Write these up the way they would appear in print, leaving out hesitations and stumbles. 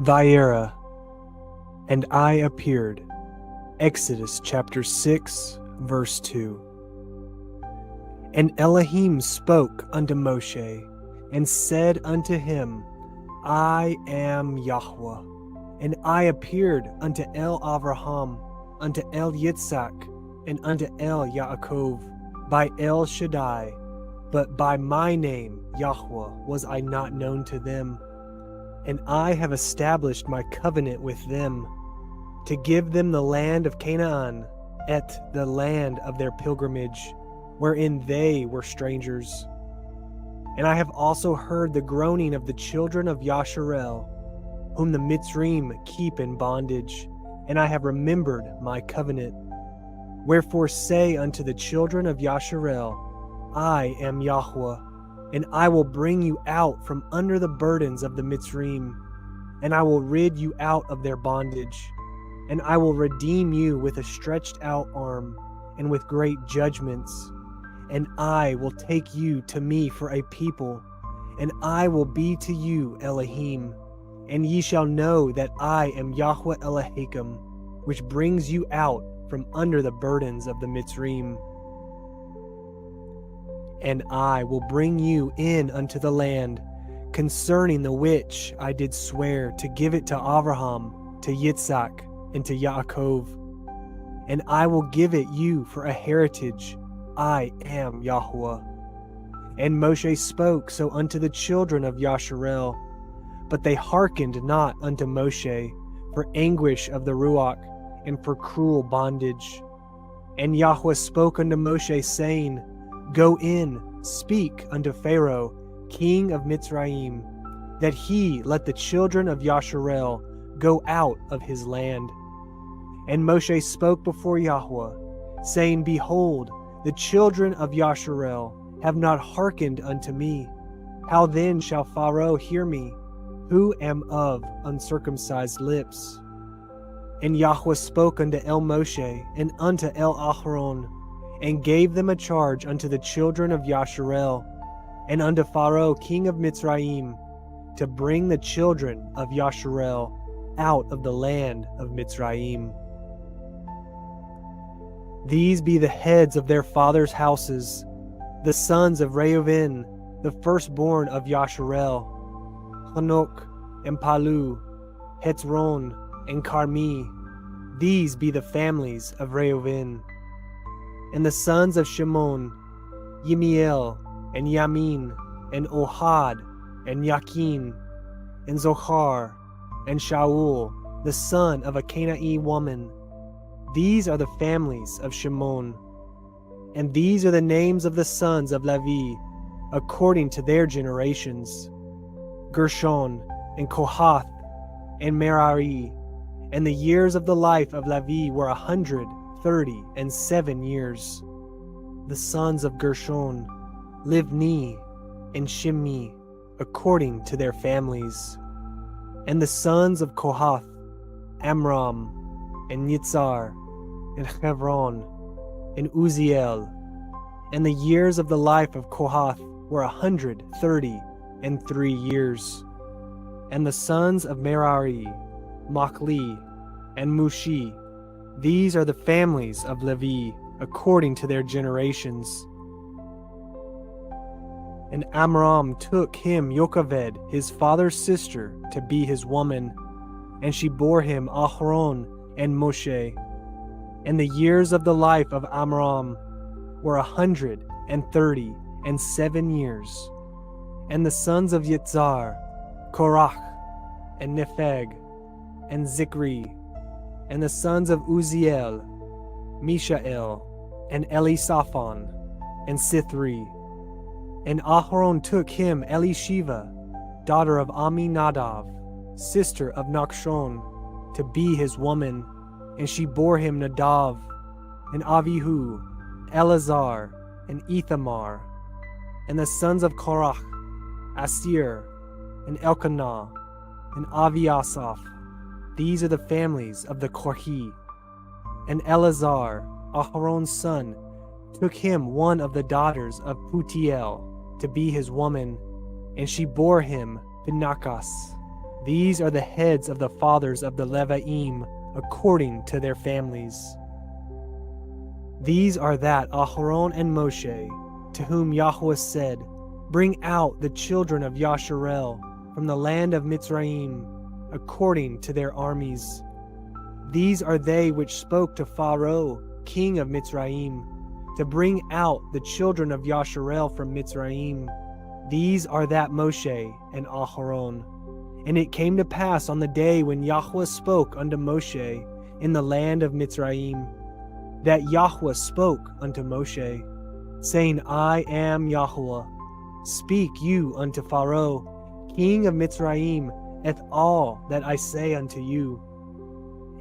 Vayera, and I appeared. Exodus chapter 6, verse 2. And Elohim spoke unto Moshe, and said unto him, I am Yahuah, and I appeared unto El Avraham, unto El Yitzhak, and unto El Yaakov, by El Shaddai, but by my name Yahuah was I not known to them. And I have established my covenant with them, to give them the land of Canaan, at the land of their pilgrimage, wherein they were strangers. And I have also heard the groaning of the children of Yasharel, whom the Mitsrayim keep in bondage, and I have remembered my covenant. Wherefore say unto the children of Yasharel, I am Yahuah, and I will bring you out from under the burdens of the Mitsrayim, and I will rid you out of their bondage, and I will redeem you with a stretched out arm, and with great judgments. And I will take you to me for a people, and I will be to you Elohim, and ye shall know that I am Yahuah Elohim, which brings you out from under the burdens of the Mitsrayim. And I will bring you in unto the land, concerning the which I did swear to give it to Abraham, to Yitzhak, and to Yaakov. And I will give it you for a heritage. I am Yahuah. And Moshe spoke so unto the children of Yasharel, but they hearkened not unto Moshe, for anguish of the Ruach, and for cruel bondage. And Yahuah spoke unto Moshe, saying, Go in, speak unto Pharaoh, king of Mitsrayim, that he let the children of Yasharel go out of his land. And Moshe spoke before Yahuah, saying, Behold, the children of Yasharel have not hearkened unto me. How then shall Pharaoh hear me, who am of uncircumcised lips? And Yahuah spoke unto El Moshe and unto El Aharon, and gave them a charge unto the children of Yasharel, and unto Pharaoh king of Mitsrayim, to bring the children of Yasharel out of the land of Mitsrayim. These be the heads of their fathers' houses, the sons of Reuven, the firstborn of Yasharel, Hanok, and Palu, Hetzron, and Carmi. These be the families of Reuven. And the sons of Shimon, Yimiel, and Yamin, and Ohad, and Yakin, and Zohar, and Shaul, the son of a Canaanite woman. These are the families of Shimon. And these are the names of the sons of Levi, according to their generations: Gershon, and Kohath, and Merari. And the years of the life of Levi were 137 years. The sons of Gershon, Livni, and Shimei, according to their families. And the sons of Kohath, Amram, and Yitzhar, and Hebron, and Uziel. And the years of the life of Kohath were 133 years. And the sons of Merari, Machli, and Mushi. These are the families of Levi, according to their generations. And Amram took him Yocheved, his father's sister, to be his woman, and she bore him Aharon and Moshe. And the years of the life of Amram were 137 years. And the sons of Yitzhar, Korach, and Nepheg, and Zikri. And the sons of Uziel, Mishael, and Elisaphan, and Sithri. And Aharon took him Elisheva, daughter of Aminadav, sister of Nachshon, to be his woman, and she bore him Nadav, and Avihu, Eleazar, and Ithamar. And the sons of Korach, Asir, and Elkanah, and Aviasaph. These are the families of the Korhi. And Eleazar, Aharon's son, took him one of the daughters of Putiel to be his woman, and she bore him Phinehas, These are the heads of the fathers of the Leviim, according to their families. These are that Aharon and Moshe, to whom Yahuah said, Bring out the children of Yasharel from the land of Mitsrayim, according to their armies. These are they which spoke to Pharaoh, king of Mitsrayim, to bring out the children of Yasharel from Mitsrayim. These are that Moshe and Aharon. And it came to pass on the day when Yahuah spoke unto Moshe in the land of Mitsrayim, that Yahuah spoke unto Moshe, saying, I am Yahuah. Speak you unto Pharaoh, king of Mitsrayim, at all that I say unto you.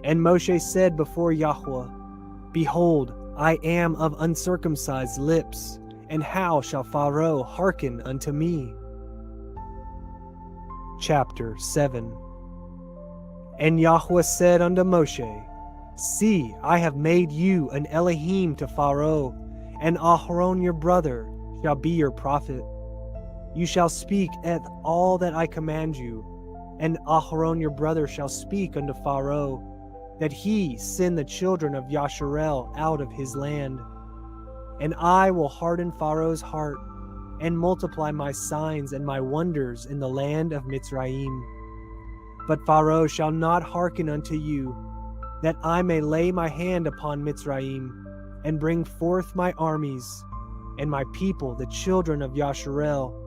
And Moshe said before Yahuah, Behold, I am of uncircumcised lips, and how shall Pharaoh hearken unto me? Chapter 7. And Yahuah said unto Moshe, See, I have made you an Elohim to Pharaoh, and Aharon your brother shall be your prophet. You shall speak at all that I command you, and Aharon your brother shall speak unto Pharaoh, that he send the children of Yasharel out of his land. And I will harden Pharaoh's heart, and multiply my signs and my wonders in the land of Mitsrayim. But Pharaoh shall not hearken unto you, that I may lay my hand upon Mitsrayim, and bring forth my armies, and my people, the children of Yasharel,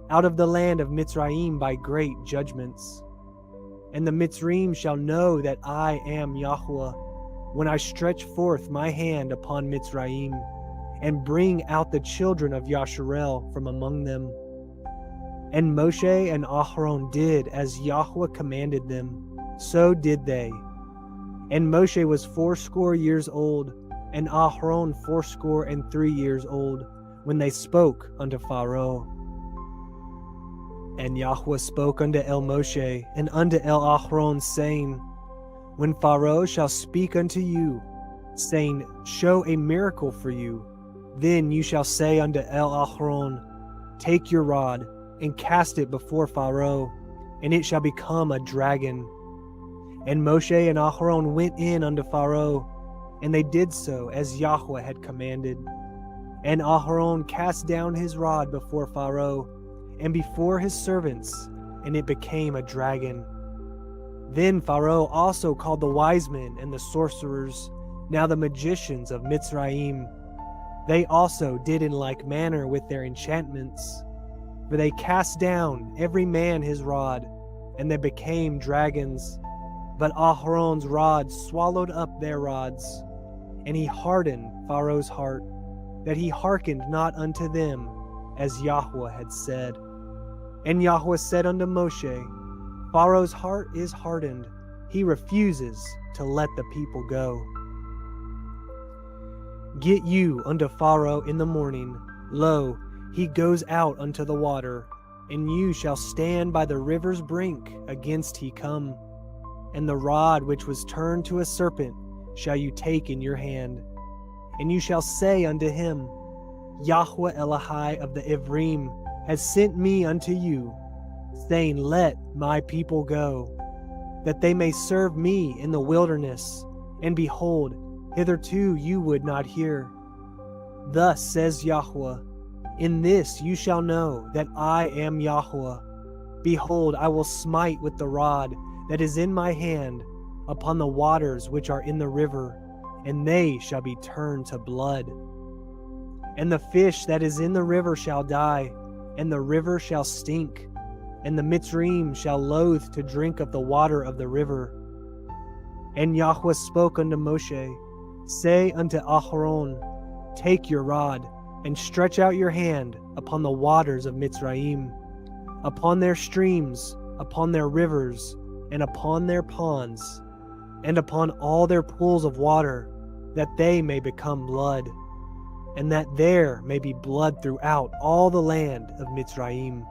out of the land of Mitsrayim by great judgments. And the Mitsrayim shall know that I am Yahuah, when I stretch forth my hand upon Mitsrayim, and bring out the children of Yasharel from among them. And Moshe and Aharon did as Yahuah commanded them, so did they. And Moshe was 80 years old, and Aharon 83 years old, when they spoke unto Pharaoh. And Yahuah spoke unto El Moshe and unto El Aharon, saying, When Pharaoh shall speak unto you, saying, Show a miracle for you, then you shall say unto El Aharon, Take your rod, and cast it before Pharaoh, and it shall become a dragon. And Moshe and Aharon went in unto Pharaoh, and they did so as Yahuah had commanded. And Aharon cast down his rod before Pharaoh, and before his servants, and it became a dragon. Then Pharaoh also called the wise men and the sorcerers, now the magicians of Mitsrayim. They also did in like manner with their enchantments, for they cast down every man his rod, and they became dragons. But Aharon's rod swallowed up their rods, and he hardened Pharaoh's heart, that he hearkened not unto them, as Yahuah had said. And Yahuah said unto Moshe, Pharaoh's heart is hardened, he refuses to let the people go. Get you unto Pharaoh in the morning, lo, he goes out unto the water, and you shall stand by the river's brink against he come. And the rod which was turned to a serpent shall you take in your hand. And you shall say unto him, Yahuah Elohai of the Ivrim has sent me unto you, saying, Let my people go, that they may serve me in the wilderness. And behold, hitherto you would not hear. Thus says Yahuah, In this you shall know that I am Yahuah. Behold, I will smite with the rod that is in my hand upon the waters which are in the river, and they shall be turned to blood. And the fish that is in the river shall die, and the river shall stink, and the Mitsrayim shall loathe to drink of the water of the river. And Yahuah spoke unto Moshe, Say unto Aharon, Take your rod, and stretch out your hand upon the waters of Mitsrayim, upon their streams, upon their rivers, and upon their ponds, and upon all their pools of water, that they may become blood, and that there may be blood throughout all the land of Mitsrayim,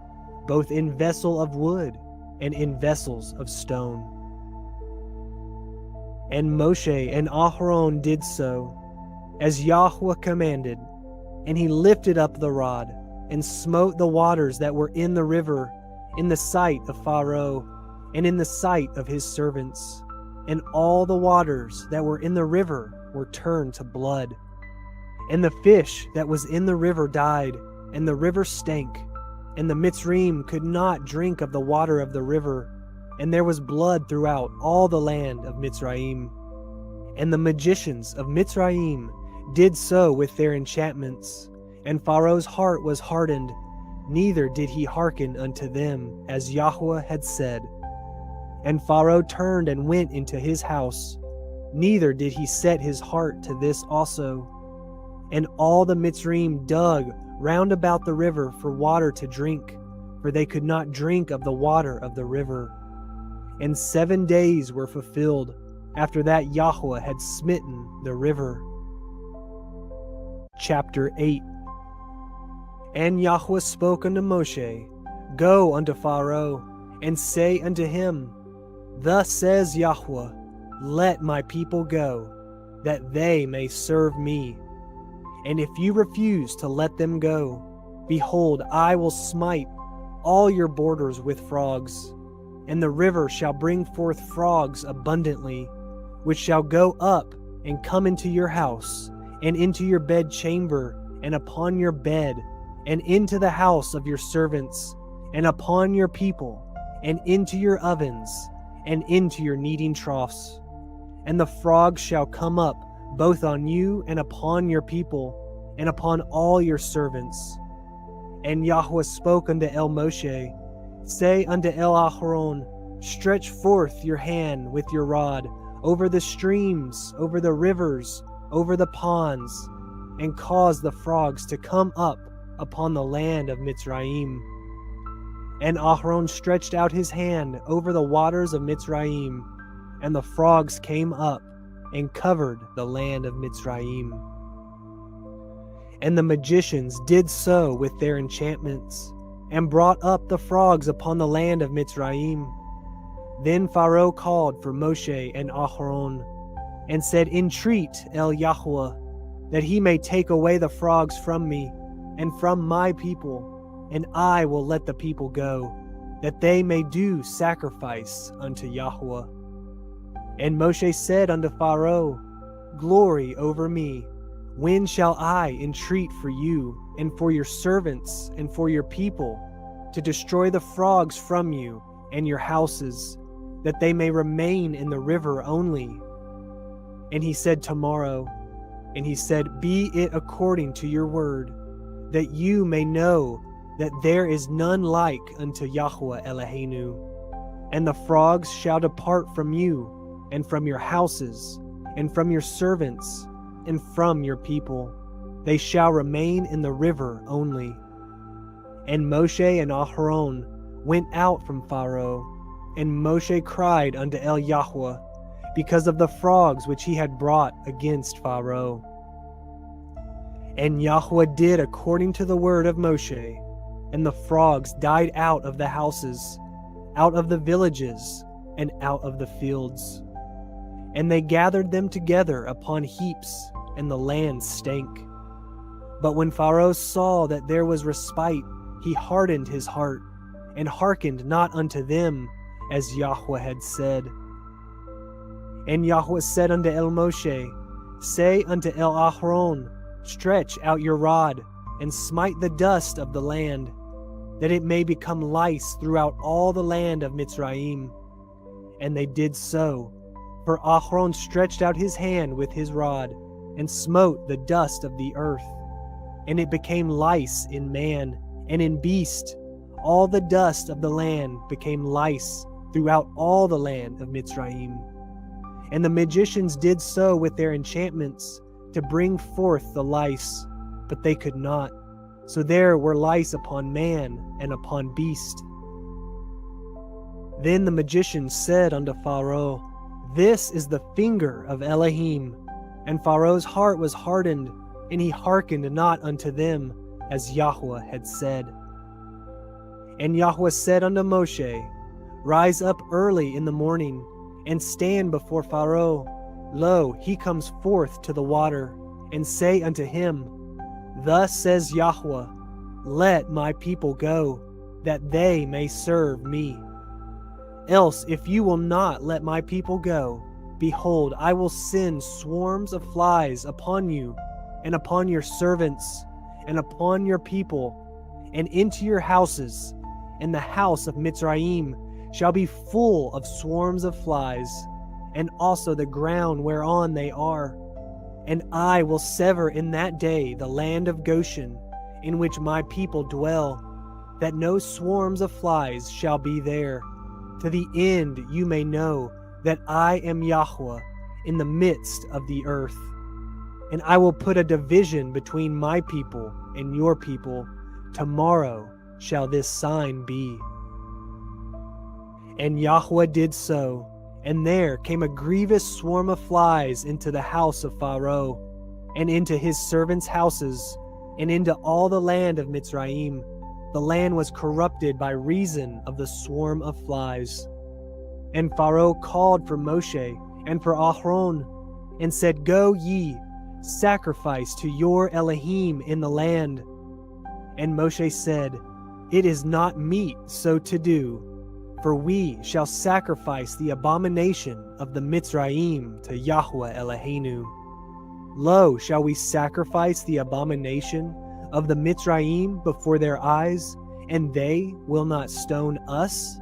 both in vessel of wood and in vessels of stone. And Moshe and Aharon did so, as Yahuah commanded, and he lifted up the rod, and smote the waters that were in the river, in the sight of Pharaoh, and in the sight of his servants. And all the waters that were in the river were turned to blood. And the fish that was in the river died, and the river stank. And the Mitsrayim could not drink of the water of the river, and there was blood throughout all the land of Mitsrayim. And the magicians of Mitsrayim did so with their enchantments, and Pharaoh's heart was hardened, neither did he hearken unto them, as Yahuah had said. And Pharaoh turned and went into his house, neither did he set his heart to this also. And all the Mitsrayim dug round about the river for water to drink, for they could not drink of the water of the river. And 7 days were fulfilled after that Yahuah had smitten the river. Chapter 8. And Yahuah spoke unto Moshe, Go unto Pharaoh, and say unto him, Thus says Yahuah, Let my people go, that they may serve me. And if you refuse to let them go, behold, I will smite all your borders with frogs, and the river shall bring forth frogs abundantly, which shall go up and come into your house, and into your bedchamber, and upon your bed, and into the house of your servants, and upon your people, and into your ovens, and into your kneading troughs. And the frogs shall come up both on you and upon your people, and upon all your servants. And Yahuah spoke unto Moshe, Say unto Aharon, Stretch forth your hand with your rod over the streams, over the rivers, over the ponds, and cause the frogs to come up upon the land of Mitsrayim. And Aharon stretched out his hand over the waters of Mitsrayim, and the frogs came up and covered the land of Mitsrayim. And the magicians did so with their enchantments, and brought up the frogs upon the land of Mitsrayim. Then Pharaoh called for Moshe and Aharon, and said, Entreat Yahuah, that he may take away the frogs from me, and from my people, and I will let the people go, that they may do sacrifice unto Yahuah. And Moshe said unto Pharaoh, Glory over me, when shall I entreat for you, and for your servants, and for your people, to destroy the frogs from you and your houses, that they may remain in the river only? And he said, Tomorrow. And he said, Be it according to your word, that you may know that there is none like unto Yahuah Eloheinu. And the frogs shall depart from you, and from your houses, and from your servants, and from your people. They shall remain in the river only. And Moshe and Aharon went out from Pharaoh, and Moshe cried unto Yahuah, because of the frogs which he had brought against Pharaoh. And Yahuah did according to the word of Moshe, and the frogs died out of the houses, out of the villages, and out of the fields. And they gathered them together upon heaps, and the land stank. But when Pharaoh saw that there was respite, he hardened his heart, and hearkened not unto them, as Yahuah had said. And Yahuah said unto Moshe, Say unto Aharon, Stretch out your rod, and smite the dust of the land, that it may become lice throughout all the land of Mitsrayim. And they did so, for Aharon stretched out his hand with his rod, and smote the dust of the earth, and it became lice in man, and in beast. All the dust of the land became lice throughout all the land of Mitsrayim. And the magicians did so with their enchantments, to bring forth the lice, but they could not. So there were lice upon man and upon beast. Then the magicians said unto Pharaoh, This is the finger of Elohim. And Pharaoh's heart was hardened, and he hearkened not unto them, as Yahuah had said. And Yahuah said unto Moshe, Rise up early in the morning, and stand before Pharaoh. Lo, he comes forth to the water, and say unto him, Thus says Yahuah, Let my people go, that they may serve me. Else, if you will not let my people go, behold, I will send swarms of flies upon you, and upon your servants, and upon your people, and into your houses, and the house of Mitsrayim shall be full of swarms of flies, and also the ground whereon they are. And I will sever in that day the land of Goshen, in which my people dwell, that no swarms of flies shall be there, to the end you may know that I am Yahuah in the midst of the earth. And I will put a division between my people and your people. Tomorrow shall this sign be. And Yahuah did so, and there came a grievous swarm of flies into the house of Pharaoh, and into his servants' houses, and into all the land of Mitsrayim. The land was corrupted by reason of the swarm of flies. And Pharaoh called for Moshe and for Aaron, and said, Go ye, sacrifice to your Elohim in the land. And Moshe said, It is not meet so to do, for we shall sacrifice the abomination of the Mitsrayim to Yahuah Eloheinu. Lo, shall we sacrifice the abomination of the Mitsrayim before their eyes, and they will not stone us?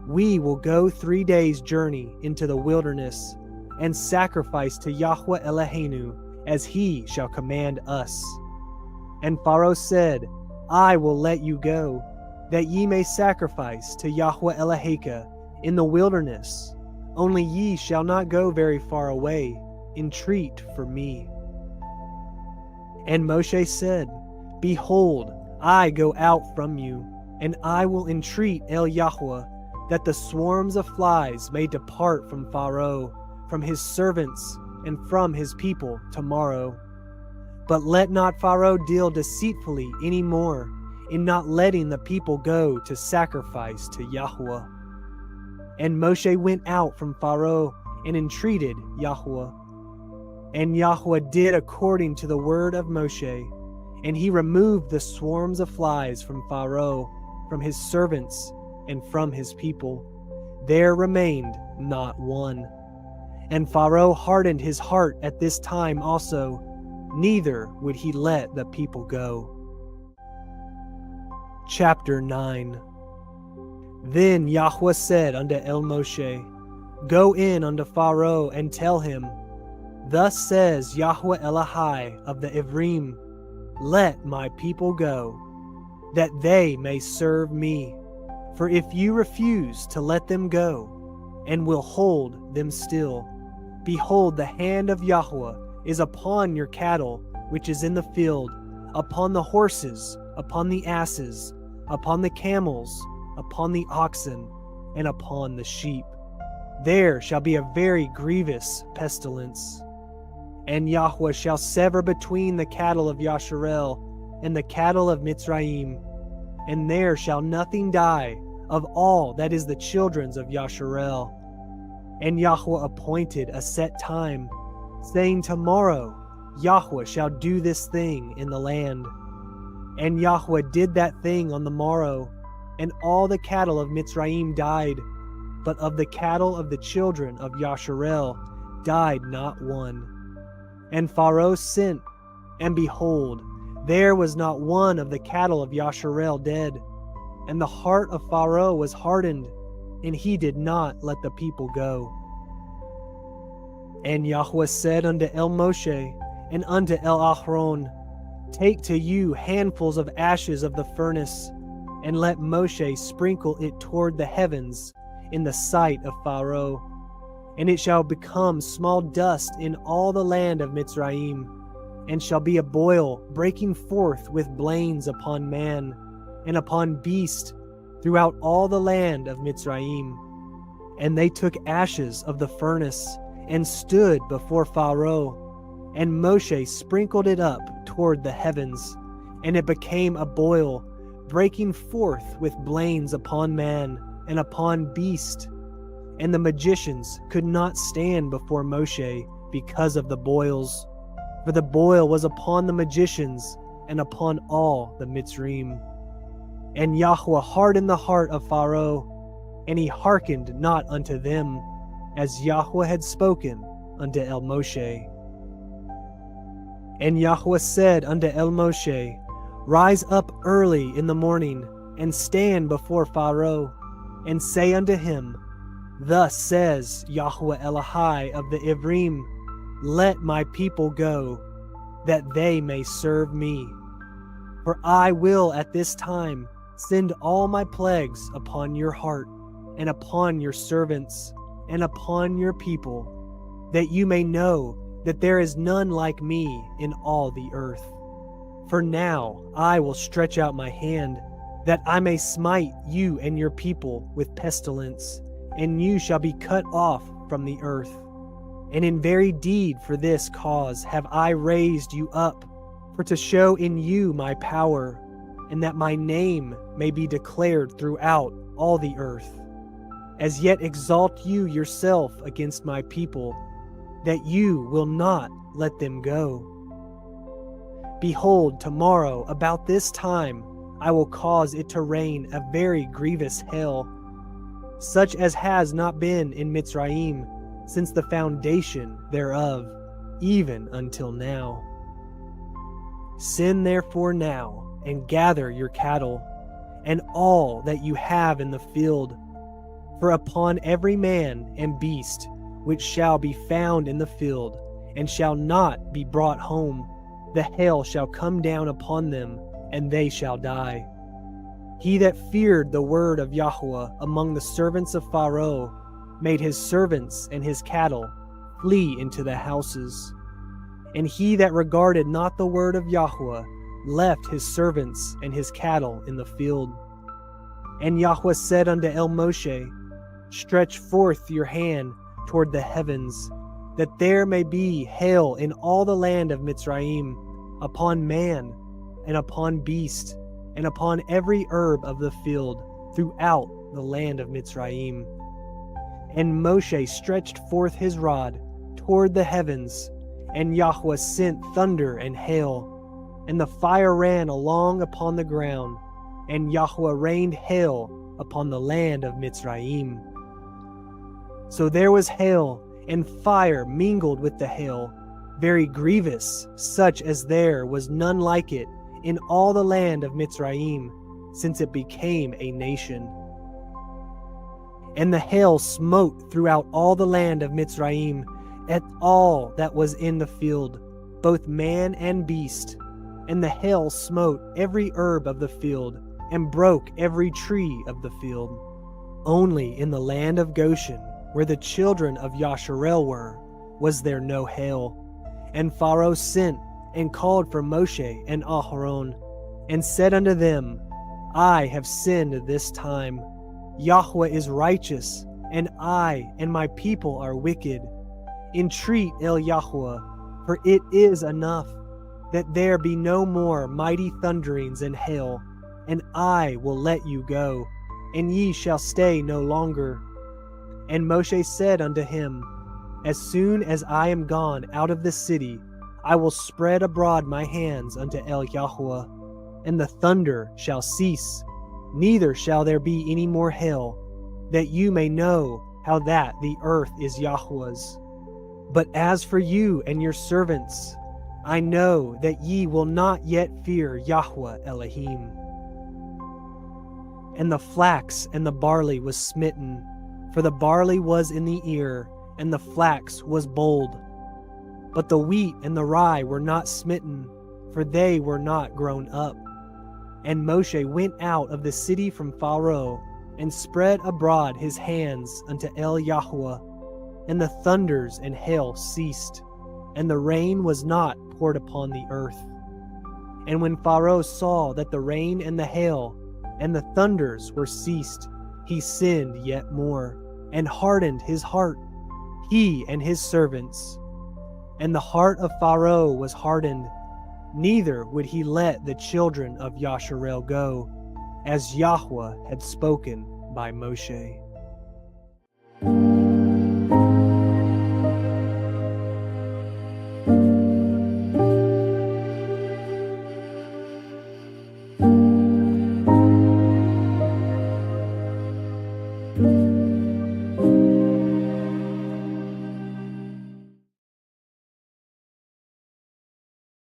We will go 3 days' journey into the wilderness, and sacrifice to Yahuah Eloheinu as he shall command us. And Pharaoh said, I will let you go, that ye may sacrifice to Yahuah Eloheka in the wilderness. Only ye shall not go very far away. Entreat for me. And Moshe said, Behold, I go out from you, and I will entreat El Yahuah, that the swarms of flies may depart from Pharaoh, from his servants, and from his people tomorrow. But let not Pharaoh deal deceitfully any more, in not letting the people go to sacrifice to Yahuah. And Moshe went out from Pharaoh, and entreated Yahuah. And Yahuah did according to the word of Moshe, and he removed the swarms of flies from Pharaoh, from his servants, and from his people. There remained not one. And Pharaoh hardened his heart at this time also, neither would he let the people go. Chapter 9. Then Yahuah said unto El Moshe, Go in unto Pharaoh, and tell him, Thus says Yahuah Elohai of the Ivrim, Let my people go, that they may serve me. For if you refuse to let them go, and will hold them still, behold, the hand of Yahuah is upon your cattle, which is in the field, upon the horses, upon the asses, upon the camels, upon the oxen, and upon the sheep. There shall be a very grievous pestilence. And Yahuah shall sever between the cattle of Yasharel and the cattle of Mitsrayim, and there shall nothing die of all that is the children's of Yasharel. And Yahuah appointed a set time, saying, Tomorrow Yahuah shall do this thing in the land. And Yahuah did that thing on the morrow, and all the cattle of Mitsrayim died, but of the cattle of the children of Yasharel died not one. And Pharaoh sent, and behold, there was not one of the cattle of Yasharel dead. And the heart of Pharaoh was hardened, and he did not let the people go. And Yahuah said unto El Moshe and unto El Aaron, Take to you handfuls of ashes of the furnace, and let Moshe sprinkle it toward the heavens in the sight of Pharaoh. And it shall become small dust in all the land of Mitsrayim, and shall be a boil breaking forth with blains upon man, and upon beast, throughout all the land of Mitsrayim. And they took ashes of the furnace, and stood before Pharaoh, and Moshe sprinkled it up toward the heavens, and it became a boil, breaking forth with blains upon man, and upon beast. And the magicians could not stand before Moshe because of the boils, for the boil was upon the magicians, and upon all the Mitsrayim. And Yahuah hardened the heart of Pharaoh, And he hearkened not unto them, as Yahuah had spoken unto Moshe. And Yahuah said unto Moshe, Rise up early in the morning, and stand before Pharaoh, and say unto him, Thus says Yahuah Elohai of the Ivrim, Let my people go, that they may serve me. For I will at this time send all my plagues upon your heart, and upon your servants, and upon your people, that you may know that there is none like me in all the earth. For now I will stretch out my hand, that I may smite you and your people with pestilence, and you shall be cut off from the earth. And in very deed for this cause have I raised you up, for to show in you my power, and that my name may be declared throughout all the earth. As yet exalt you yourself against my people, that you will not let them go. Behold, tomorrow about this time I will cause it to rain a very grievous hail, such as has not been in Mitsrayim since the foundation thereof, even until now. Send therefore now, and gather your cattle, and all that you have in the field, for upon every man and beast which shall be found in the field, and shall not be brought home, the hail shall come down upon them, and they shall die. He that feared the word of Yahuah among the servants of Pharaoh made his servants and his cattle flee into the houses. And he that regarded not the word of Yahuah left his servants and his cattle in the field. And Yahuah said unto Moshe, Stretch forth your hand toward the heavens, that there may be hail in all the land of Mitsrayim, upon man, and upon beast, and upon every herb of the field, throughout the land of Mitsrayim. And Moshe stretched forth his rod toward the heavens, and Yahuah sent thunder and hail, and the fire ran along upon the ground, and Yahuah rained hail upon the land of Mitsrayim. So there was hail, and fire mingled with the hail, very grievous, such as there was none like it in all the land of Mitsrayim, since it became a nation. And the hail smote throughout all the land of Mitsrayim, at all that was in the field, both man and beast. And the hail smote every herb of the field, and broke every tree of the field. Only in the land of Goshen, where the children of Yasharel were, was there no hail. And Pharaoh sent and called for Moshe and Aharon, and said unto them, I have sinned this time. Yahuah is righteous, and I and my people are wicked. Entreat Yahuah, for it is enough, that there be no more mighty thunderings and hail, and I will let you go, and ye shall stay no longer. And Moshe said unto him, As soon as I am gone out of the city, I will spread abroad my hands unto Yahuah, and the thunder shall cease, neither shall there be any more hail, that you may know how that the earth is Yahuah's. But as for you and your servants, I know that ye will not yet fear Yahuah Elohim. And the flax and the barley was smitten, for the barley was in the ear, and the flax was bold. But the wheat and the rye were not smitten, for they were not grown up. And Moshe went out of the city from Pharaoh, and spread abroad his hands unto Yahuah, and the thunders and hail ceased, and the rain was not poured upon the earth. And when Pharaoh saw that the rain and the hail and the thunders were ceased, he sinned yet more, and hardened his heart, he and his servants. And the heart of Pharaoh was hardened, neither would he let the children of Yasharel go, as Yahuah had spoken by Moshe.